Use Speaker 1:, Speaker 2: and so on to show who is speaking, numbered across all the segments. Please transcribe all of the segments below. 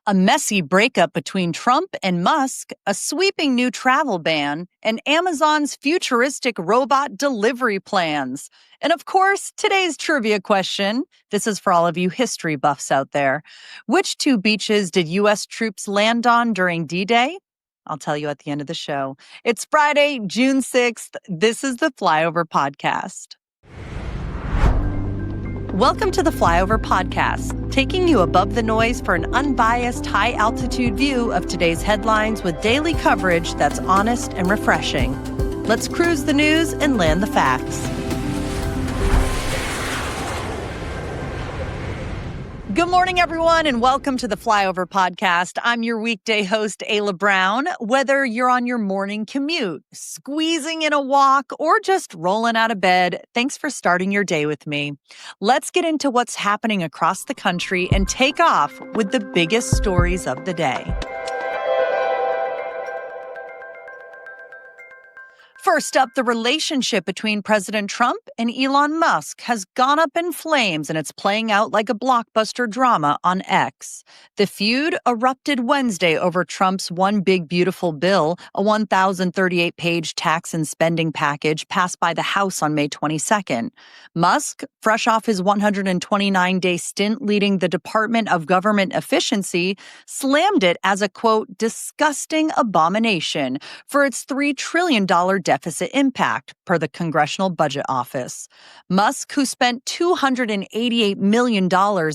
Speaker 1: A messy breakup between Trump and Musk, a sweeping new travel ban, and Amazon's futuristic robot delivery plans. And of course, today's trivia question. This is for all of you history buffs out there. Which two beaches did U.S. troops land on during D-Day? I'll tell you at the end of the show. It's Friday, June 6th. This is the Flyover Podcast. Welcome to the Flyover Podcast, taking you above the noise for an unbiased, high-altitude view of today's headlines with daily coverage that's honest and refreshing. Let's cruise the news and land the facts. Good morning, everyone, and welcome to the Flyover Podcast. I'm your weekday host, Ayla Brown. Whether you're on your morning commute, squeezing in a walk, or just rolling out of bed, thanks for starting your day with me. Let's get into what's happening across the country and take off with the biggest stories of the day. First up, the relationship between President Trump and Elon Musk has gone up in flames, and it's playing out like a blockbuster drama on X. The feud erupted Wednesday over Trump's One Big Beautiful Bill, a 1,038-page tax and spending package passed by the House on May 22nd. Musk, fresh off his 129-day stint leading the Department of Government Efficiency, slammed it as a, quote, disgusting abomination for its $3 trillion deficit impact, per the Congressional Budget Office. Musk, who spent $288 million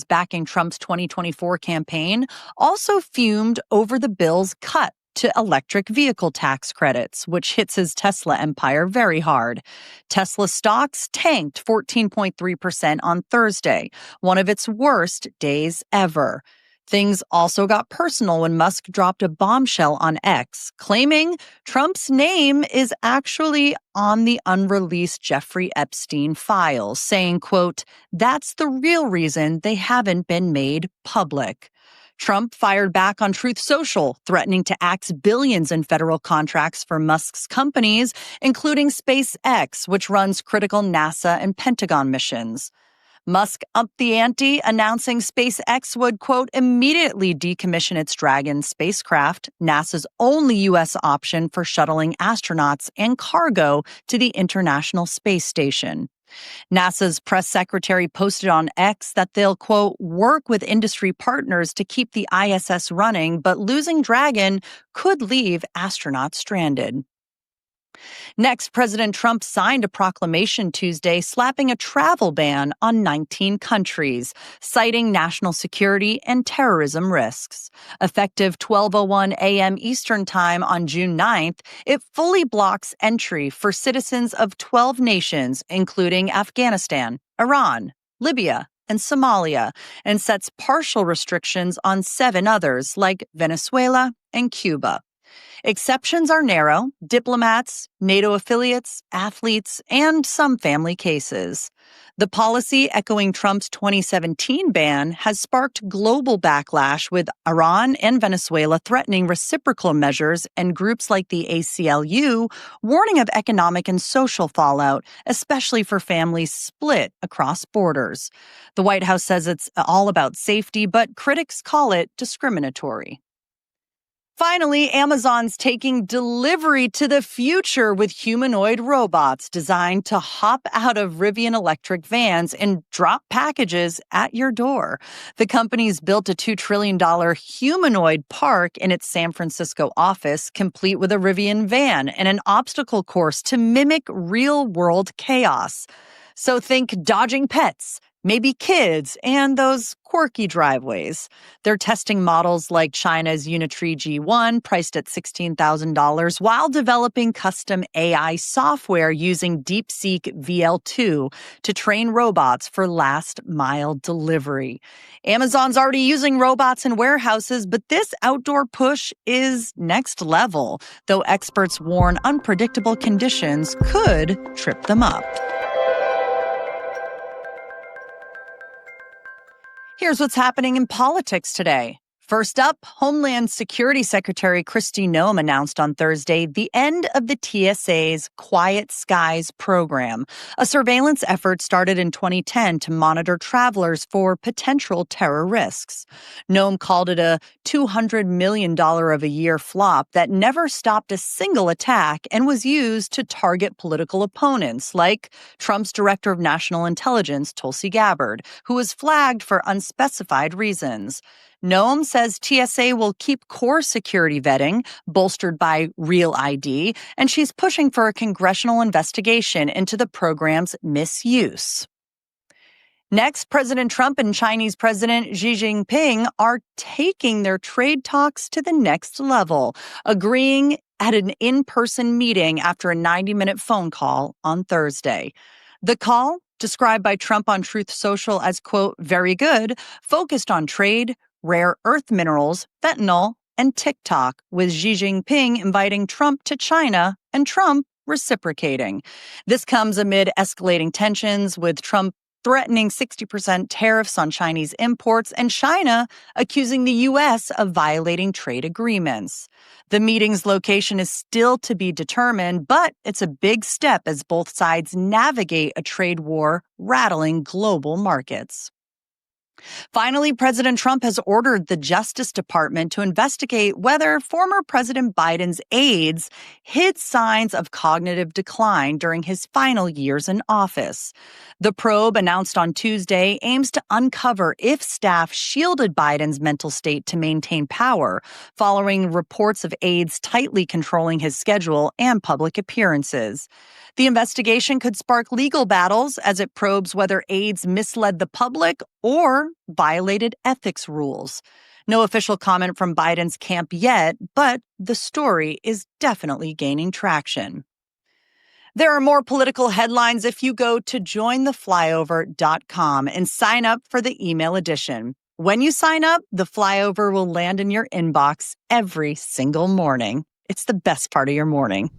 Speaker 1: backing Trump's 2024 campaign, also fumed over the bill's cut to electric vehicle tax credits, which hits his Tesla empire very hard. Tesla stocks tanked 14.3% on Thursday, one of its worst days ever. Things also got personal when Musk dropped a bombshell on X, claiming Trump's name is actually on the unreleased Jeffrey Epstein files, saying, quote, that's the real reason they haven't been made public. Trump fired back on Truth Social, threatening to axe billions in federal contracts for Musk's companies, including SpaceX, which runs critical NASA and Pentagon missions. Musk upped the ante, announcing SpaceX would, quote, immediately decommission its Dragon spacecraft, NASA's only U.S. option for shuttling astronauts and cargo to the International Space Station. NASA's press secretary posted on X that they'll, quote, work with industry partners to keep the ISS running, but losing Dragon could leave astronauts stranded. Next, President Trump signed a proclamation Tuesday slapping a travel ban on 19 countries, citing national security and terrorism risks. Effective 12:01 a.m. Eastern Time on June 9th, it fully blocks entry for citizens of 12 nations, including Afghanistan, Iran, Libya, and Somalia, and sets partial restrictions on 7 others like Venezuela and Cuba. Exceptions are narrow: diplomats, NATO affiliates, athletes, and some family cases. The policy, echoing Trump's 2017 ban, has sparked global backlash, with Iran and Venezuela threatening reciprocal measures and groups like the ACLU warning of economic and social fallout, especially for families split across borders. The White House says it's all about safety, but critics call it discriminatory. Finally, Amazon's taking delivery to the future with humanoid robots designed to hop out of Rivian electric vans and drop packages at your door. The company's built a $2 trillion humanoid park in its San Francisco office, complete with a Rivian van and an obstacle course to mimic real-world chaos. So think dodging pets, maybe kids, and those quirky driveways. They're testing models like China's Unitree G1, priced at $16,000, while developing custom AI software using DeepSeek VL2 to train robots for last-mile delivery. Amazon's already using robots in warehouses, but this outdoor push is next level, though experts warn unpredictable conditions could trip them up. Here's what's happening in politics today. First up, Homeland Security Secretary Kristi Noem announced on Thursday the end of the TSA's Quiet Skies program, a surveillance effort started in 2010 to monitor travelers for potential terror risks. Noem called it a $200 million of a year flop that never stopped a single attack and was used to target political opponents like Trump's Director of National Intelligence, Tulsi Gabbard, who was flagged for unspecified reasons. Noem says TSA will keep core security vetting, bolstered by Real ID, and she's pushing for a congressional investigation into the program's misuse. Next, President Trump and Chinese President Xi Jinping are taking their trade talks to the next level, agreeing at an in-person meeting after a 90-minute phone call on Thursday. The call, described by Trump on Truth Social as, quote, very good, focused on trade, rare earth minerals, fentanyl, and TikTok, with Xi Jinping inviting Trump to China and Trump reciprocating. This comes amid escalating tensions, with Trump threatening 60% tariffs on Chinese imports and China accusing the U.S. of violating trade agreements. The meeting's location is still to be determined, but it's a big step as both sides navigate a trade war rattling global markets. Finally, President Trump has ordered the Justice Department to investigate whether former President Biden's aides hid signs of cognitive decline during his final years in office. The probe, announced on Tuesday, aims to uncover if staff shielded Biden's mental state to maintain power, following reports of aides tightly controlling his schedule and public appearances. The investigation could spark legal battles as it probes whether aides misled the public or violated ethics rules. No official comment from Biden's camp yet, but the story is definitely gaining traction. There are more political headlines if you go to jointheflyover.com and sign up for the email edition. When you sign up, the flyover will land in your inbox every single morning. It's the best part of your morning.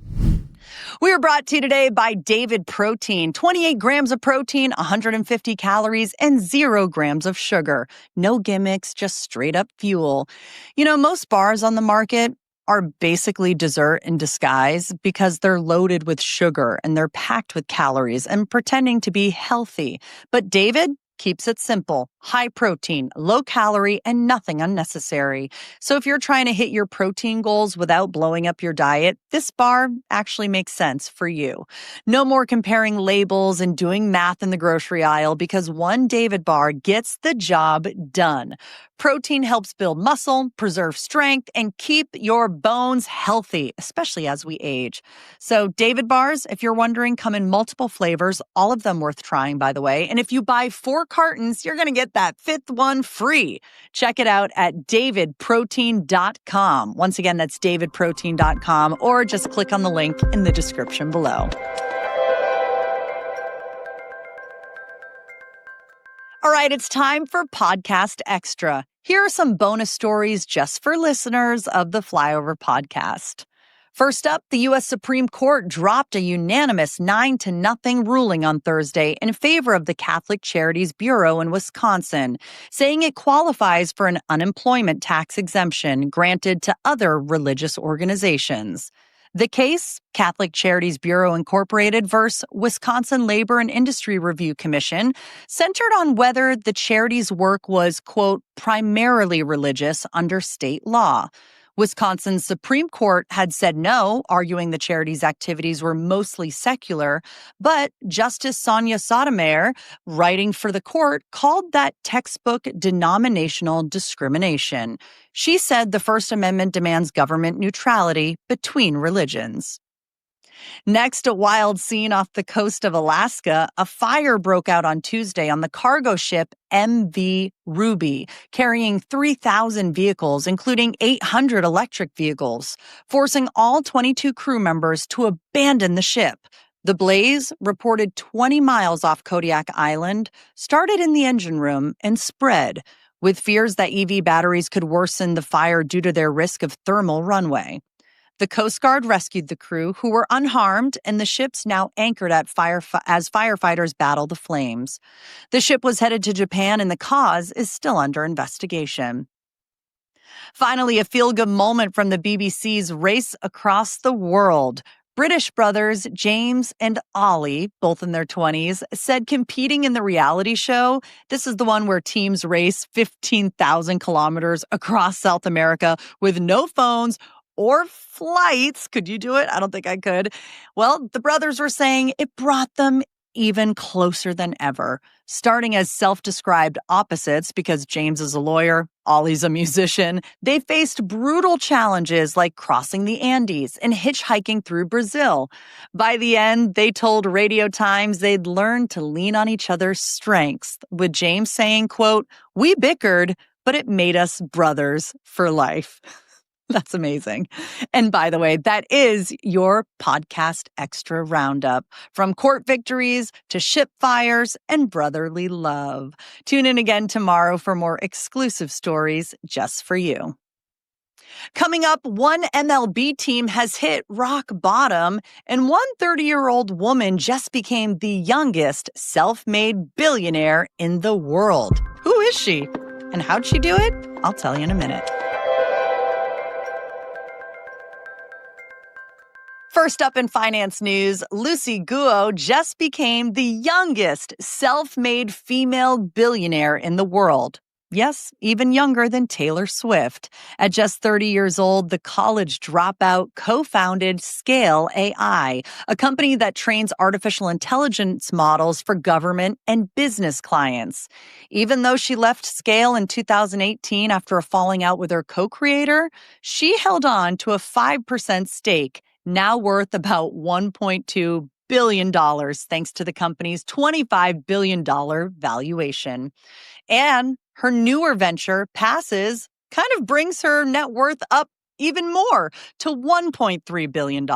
Speaker 1: We are brought to you today by David Protein. 28 grams of protein, 150 calories, and 0 grams of sugar. No gimmicks, just straight up fuel. You know, most bars on the market are basically dessert in disguise because they're loaded with sugar and they're packed with calories and pretending to be healthy. But David keeps it simple, high protein, low calorie, and nothing unnecessary. So if you're trying to hit your protein goals without blowing up your diet, this bar actually makes sense for you. No more comparing labels and doing math in the grocery aisle, because one David bar gets the job done. Protein helps build muscle, preserve strength, and keep your bones healthy, especially as we age. So David bars, if you're wondering, come in multiple flavors, all of them worth trying, by the way. And if you buy 4 cartons, you're going to get that 5th one free. Check it out at davidprotein.com. Once again, that's davidprotein.com, or just click on the link in the description below. All right, it's time for Podcast Extra. Here are some bonus stories just for listeners of the Flyover Podcast. First up, the U.S. Supreme Court dropped a unanimous 9-0 ruling on Thursday in favor of the Catholic Charities Bureau in Wisconsin, saying it qualifies for an unemployment tax exemption granted to other religious organizations. The case, Catholic Charities Bureau Incorporated versus Wisconsin Labor and Industry Review Commission, centered on whether the charity's work was, quote, primarily religious under state law. Wisconsin's Supreme Court had said no, arguing the charity's activities were mostly secular, but Justice Sonia Sotomayor, writing for the court, called that textbook denominational discrimination. She said the First Amendment demands government neutrality between religions. Next, a wild scene off the coast of Alaska. A fire broke out on Tuesday on the cargo ship MV Ruby, carrying 3,000 vehicles, including 800 electric vehicles, forcing all 22 crew members to abandon the ship. The blaze, reported 20 miles off Kodiak Island, started in the engine room and spread, with fears that EV batteries could worsen the fire due to their risk of thermal runaway. The Coast Guard rescued the crew, who were unharmed, and the ship's now anchored at as firefighters battle the flames. The ship was headed to Japan, and the cause is still under investigation. Finally, a feel-good moment from the BBC's Race Across the World. British brothers James and Ollie, both in their 20s, said competing in the reality show, this is the one where teams race 15,000 kilometers across South America with no phones or flights. Could you do it? I don't think I could. Well, the brothers were saying it brought them even closer than ever. Starting as self-described opposites because James is a lawyer, Ollie's a musician, they faced brutal challenges like crossing the Andes and hitchhiking through Brazil. By the end, they told Radio Times they'd learned to lean on each other's strengths, with James saying, quote, "We bickered, but it made us brothers for life." That's amazing. And by the way, that is your podcast extra roundup, from court victories to ship fires and brotherly love. Tune in again tomorrow for more exclusive stories just for you. Coming up, one MLB team has hit rock bottom, and one 30-year-old woman just became the youngest self-made billionaire in the world. Who is she? And how'd she do it? I'll tell you in a minute. First up in finance news, Lucy Guo just became the youngest self-made female billionaire in the world. Yes, even younger than Taylor Swift. At just 30 years old, the college dropout co-founded Scale AI, a company that trains artificial intelligence models for government and business clients. Even though she left Scale in 2018 after a falling out with her co-creator, she held on to a 5% stake, now worth about $1.2 billion, thanks to the company's $25 billion valuation. And her newer venture, Passes, kind of brings her net worth up even more to $1.3 billion.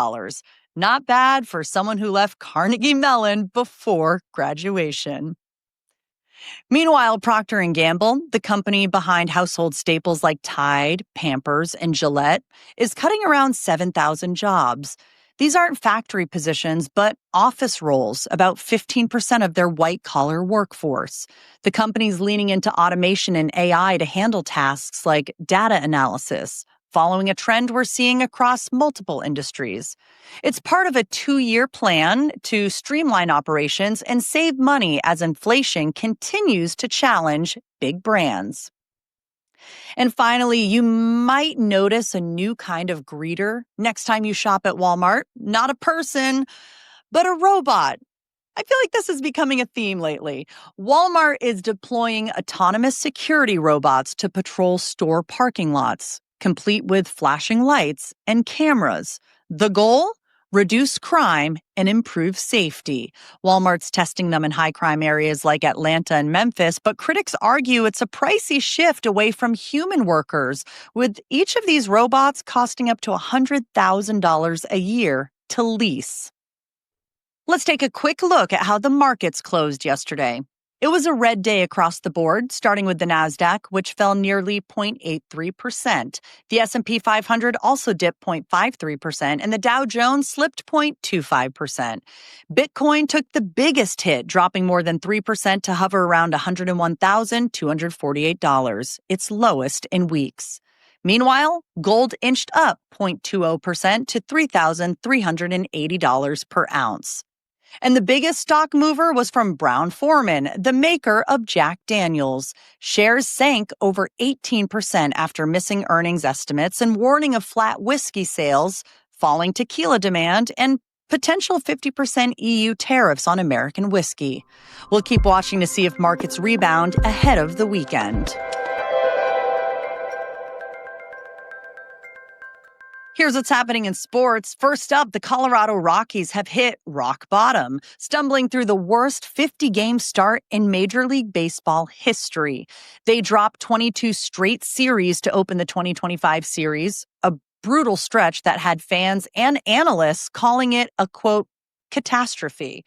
Speaker 1: Not bad for someone who left Carnegie Mellon before graduation. Meanwhile, Procter & Gamble, the company behind household staples like Tide, Pampers, and Gillette, is cutting around 7,000 jobs. These aren't factory positions, but office roles, about 15% of their white-collar workforce. The company's leaning into automation and AI to handle tasks like data analysis, following a trend we're seeing across multiple industries. It's part of a 2-year plan to streamline operations and save money as inflation continues to challenge big brands. And finally, you might notice a new kind of greeter next time you shop at Walmart. Not a person, but a robot. I feel like this is becoming a theme lately. Walmart is deploying autonomous security robots to patrol store parking lots, complete with flashing lights and cameras. The goal? Reduce crime and improve safety. Walmart's testing them in high-crime areas like Atlanta and Memphis, but critics argue it's a pricey shift away from human workers, with each of these robots costing up to $100,000 a year to lease. Let's take a quick look at how the markets closed yesterday. It was a red day across the board, starting with the Nasdaq, which fell nearly 0.83%. The S&P 500 also dipped 0.53%, and the Dow Jones slipped 0.25%. Bitcoin took the biggest hit, dropping more than 3% to hover around $101,248, its lowest in weeks. Meanwhile, gold inched up 0.20% to $3,380 per ounce. And the biggest stock mover was from Brown-Forman, the maker of Jack Daniel's. Shares sank over 18% after missing earnings estimates and warning of flat whiskey sales, falling tequila demand, and potential 50% EU tariffs on American whiskey. We'll keep watching to see if markets rebound ahead of the weekend. Here's what's happening in sports. First up, the Colorado Rockies have hit rock bottom, stumbling through the worst 50-game start in Major League Baseball history. They dropped 22 straight series to open the 2025 series, a brutal stretch that had fans and analysts calling it a, quote, catastrophe.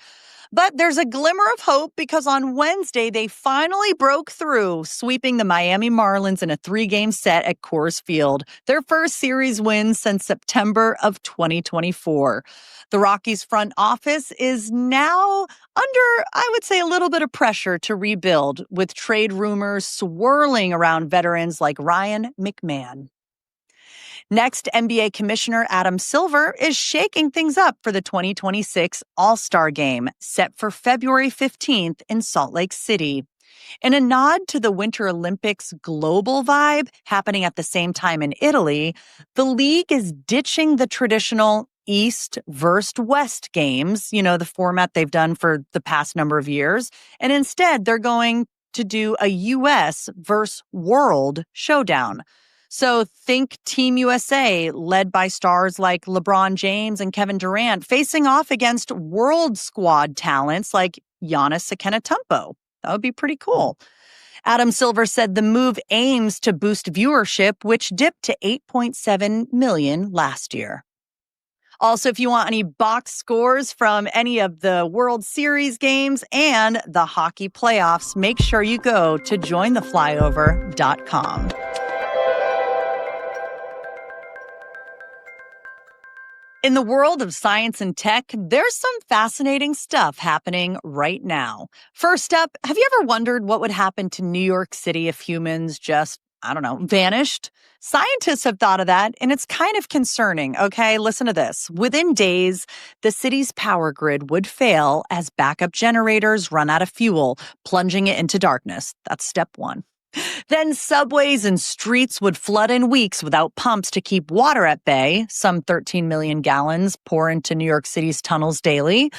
Speaker 1: But there's a glimmer of hope because on Wednesday, they finally broke through, sweeping the Miami Marlins in a 3-game set at Coors Field, their first series win since September of 2024. The Rockies front office is now under, I would say, a little bit of pressure to rebuild, with trade rumors swirling around veterans like Ryan McMahon. Next, NBA Commissioner Adam Silver is shaking things up for the 2026 All-Star Game, set for February 15th in Salt Lake City. In a nod to the Winter Olympics global vibe happening at the same time in Italy, the league is ditching the traditional East versus West games, the format they've done for the past number of years, and instead they're going to do a U.S. versus World showdown. So think Team USA, led by stars like LeBron James and Kevin Durant, facing off against world squad talents like Giannis Antetokounmpo. That would be pretty cool. Adam Silver said the move aims to boost viewership, which dipped to 8.7 million last year. Also, if you want any box scores from any of the World Series games and the hockey playoffs, make sure you go to jointheflyover.com. In the world of science and tech, there's some fascinating stuff happening right now. First up, have you ever wondered what would happen to New York City if humans just, vanished? Scientists have thought of that, and it's kind of concerning, okay? Listen to this. Within days, the city's power grid would fail as backup generators run out of fuel, plunging it into darkness. That's step one. Then subways and streets would flood in weeks without pumps to keep water at bay. Some 13 million gallons pour into New York City's tunnels daily.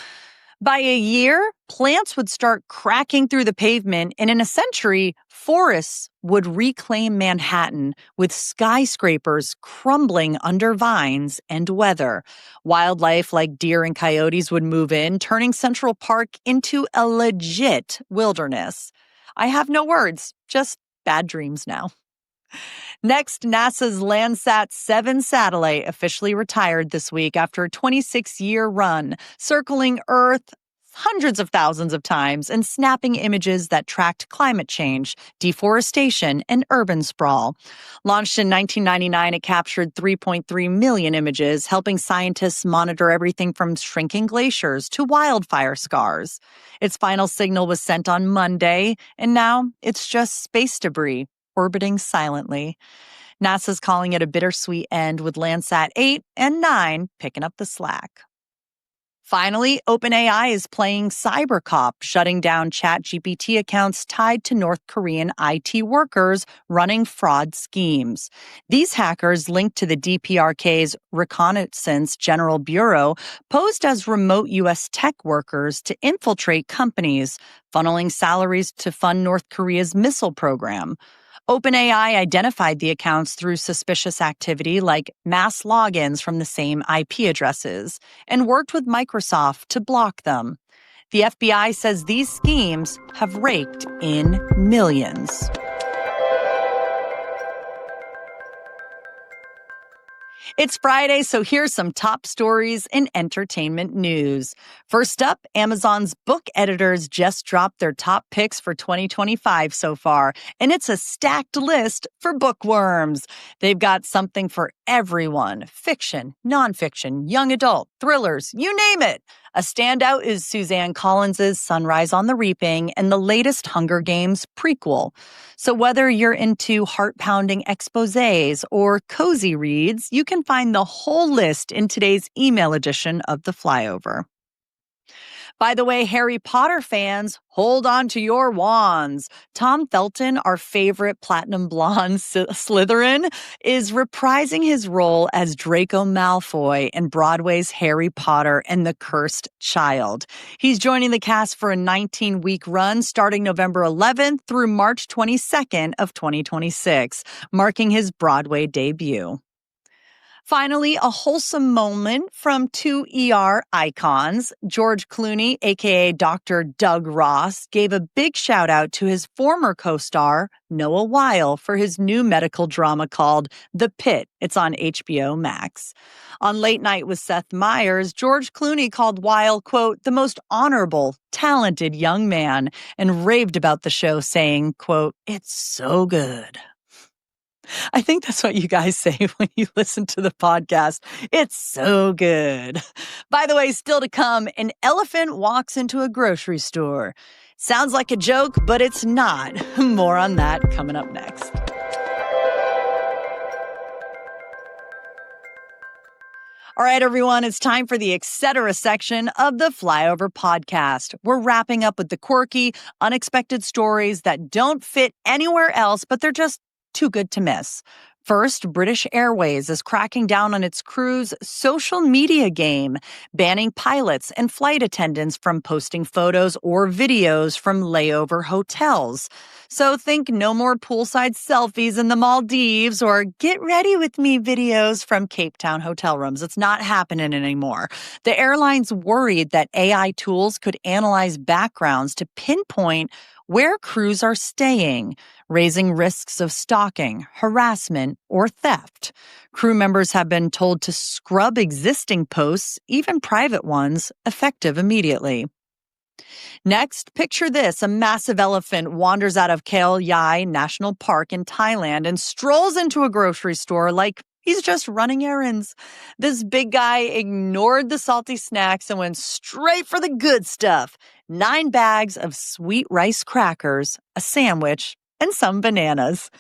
Speaker 1: By a year, plants would start cracking through the pavement, and in a century, forests would reclaim Manhattan with skyscrapers crumbling under vines and weather. Wildlife like deer and coyotes would move in, turning Central Park into a legit wilderness. I have no words, just bad dreams now. Next, NASA's Landsat 7 satellite officially retired this week after a 26-year run, circling Earth hundreds of thousands of times and snapping images that tracked climate change, deforestation, and urban sprawl. Launched in 1999, it captured 3.3 million images, helping scientists monitor everything from shrinking glaciers to wildfire scars. Its final signal was sent on Monday, and now it's just space debris orbiting silently. NASA's calling it a bittersweet end, with Landsat 8 and 9 picking up the slack. Finally, OpenAI is playing cybercop, shutting down ChatGPT accounts tied to North Korean IT workers running fraud schemes. These hackers, linked to the DPRK's Reconnaissance General Bureau, posed as remote U.S. tech workers to infiltrate companies, funneling salaries to fund North Korea's missile program. OpenAI identified the accounts through suspicious activity like mass logins from the same IP addresses and worked with Microsoft to block them. The FBI says these schemes have raked in millions. It's Friday, so here's some top stories in entertainment news. First up, Amazon's book editors just dropped their top picks for 2025 so far, and it's a stacked list for bookworms. They've got something for everyone: fiction, nonfiction, young adult, thrillers, you name it. A standout is Suzanne Collins's Sunrise on the Reaping and the latest Hunger Games prequel. So whether you're into heart-pounding exposés or cozy reads, you can find the whole list in today's email edition of The Flyover. By the way, Harry Potter fans, hold on to your wands. Tom Felton, our favorite platinum blonde Slytherin, is reprising his role as Draco Malfoy in Broadway's Harry Potter and the Cursed Child. He's joining the cast for a 19-week run starting November 11th through March 22nd of 2026, marking his Broadway debut. Finally, a wholesome moment from two ER icons. George Clooney, aka Dr. Doug Ross, gave a big shout out to his former co-star, Noah Weil, for his new medical drama called The Pit. It's on HBO Max. On Late Night with Seth Meyers, George Clooney called Weil, quote, the most honorable, talented young man, and raved about the show, saying, quote, it's so good. I think that's what you guys say when you listen to the podcast. It's so good. By the way, still to come, an elephant walks into a grocery store. Sounds like a joke, but it's not. More on that coming up next. All right, everyone, it's time for the etc. section of the Flyover Podcast. We're wrapping up with the quirky, unexpected stories that don't fit anywhere else, but they're just too good to miss. First, British Airways is cracking down on its crew's social media game, banning pilots and flight attendants from posting photos or videos from layover hotels. So think no more poolside selfies in the Maldives or get ready with me videos from Cape Town hotel rooms. It's not happening anymore. The airline's worried that AI tools could analyze backgrounds to pinpoint where crews are staying, raising risks of stalking, harassment, or theft. Crew members have been told to scrub existing posts, even private ones, effective immediately. Next, picture this. A massive elephant wanders out of Khao Yai National Park in Thailand and strolls into a grocery store like he's just running errands. This big guy ignored the salty snacks and went straight for the good stuff. 9 bags of sweet rice crackers, a sandwich, and some bananas.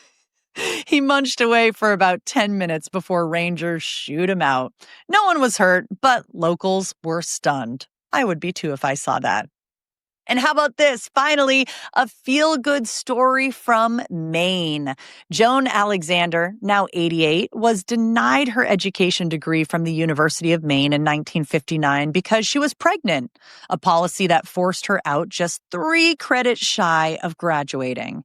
Speaker 1: He munched away for about 10 minutes before rangers shooed him out. No one was hurt, but locals were stunned. I would be too if I saw that. And how about this? Finally, a feel-good story from Maine. Joan Alexander, now 88, was denied her education degree from the University of Maine in 1959 because she was pregnant, a policy that forced her out just 3 credits shy of graduating.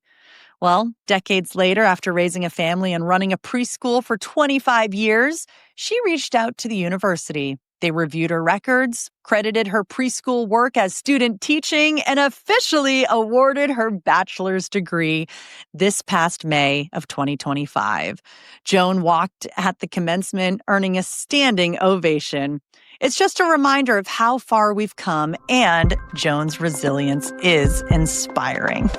Speaker 1: Well, decades later, after raising a family and running a preschool for 25 years, she reached out to the university. They reviewed her records, credited her preschool work as student teaching, and officially awarded her bachelor's degree this past May of 2025. Joan walked at the commencement, earning a standing ovation. It's just a reminder of how far we've come, and Joan's resilience is inspiring.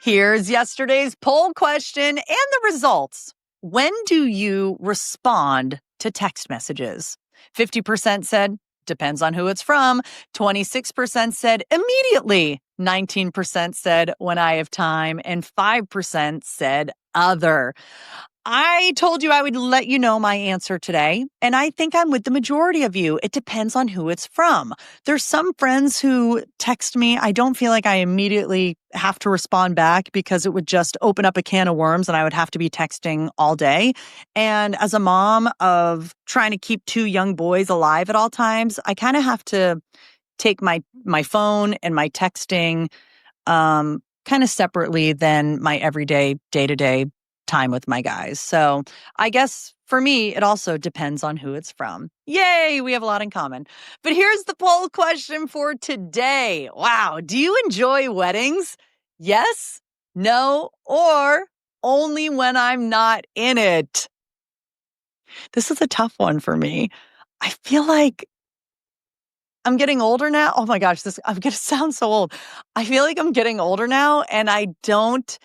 Speaker 1: Here's yesterday's poll question and the results. When do you respond to text messages? 50% said, depends on who it's from. 26% said, immediately. 19% said, when I have time. And 5% said, other. I told you I would let you know my answer today, and I think I'm with the majority of you. It depends on who it's from. There's some friends who text me. I don't feel like I immediately have to respond back because it would just open up a can of worms and I would have to be texting all day. And as a mom of trying to keep 2 young boys alive at all times, I kind of have to take my phone and my texting kind of separately than my everyday, day-to-day time with my guys. So I guess for me, it also depends on who it's from. Yay, we have a lot in common. But here's the poll question for today. Wow, do you enjoy weddings? Yes, no, or only when I'm not in it? This is a tough one for me. I feel like I'm getting older now. Oh my gosh, I'm going to sound so old. I feel like I'm getting older now, and I don't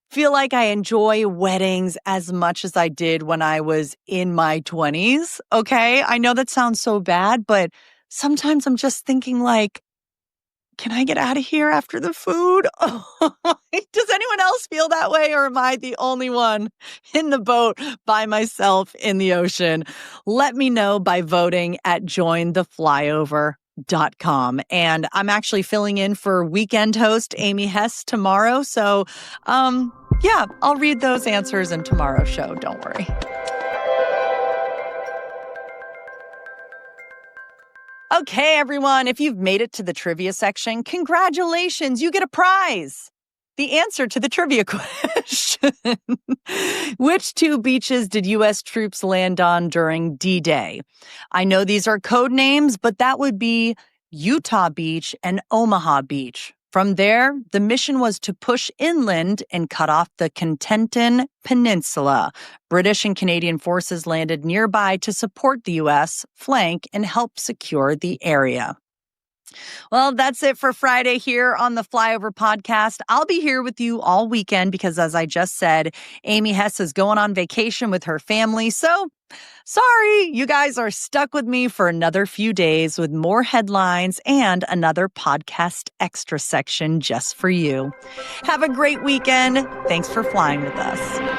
Speaker 1: feel like I enjoy weddings as much as I did when I was in my 20s. Okay, I know that sounds so bad, but sometimes I'm just thinking like, can I get out of here after the food? Does anyone else feel that way, or am I the only one in the boat by myself in the ocean? Let me know by voting at jointheflyover.com. And I'm actually filling in for weekend host Amy Hess tomorrow. So, yeah, I'll read those answers in tomorrow's show. Don't worry. Okay, everyone, if you've made it to the trivia section, congratulations, you get a prize. The answer to the trivia question. question. Which two beaches did U.S. troops land on during D-Day? I know these are code names, but that would be Utah Beach and Omaha Beach. From there, the mission was to push inland and cut off the Kententon Peninsula. British and Canadian forces landed nearby to support the U.S. flank and help secure the area. Well, that's it for Friday here on the Flyover Podcast. I'll be here with you all weekend because, as I just said, Amy Hess is going on vacation with her family. So, sorry, you guys are stuck with me for another few days with more headlines and another podcast extra section just for you. Have a great weekend. Thanks for flying with us.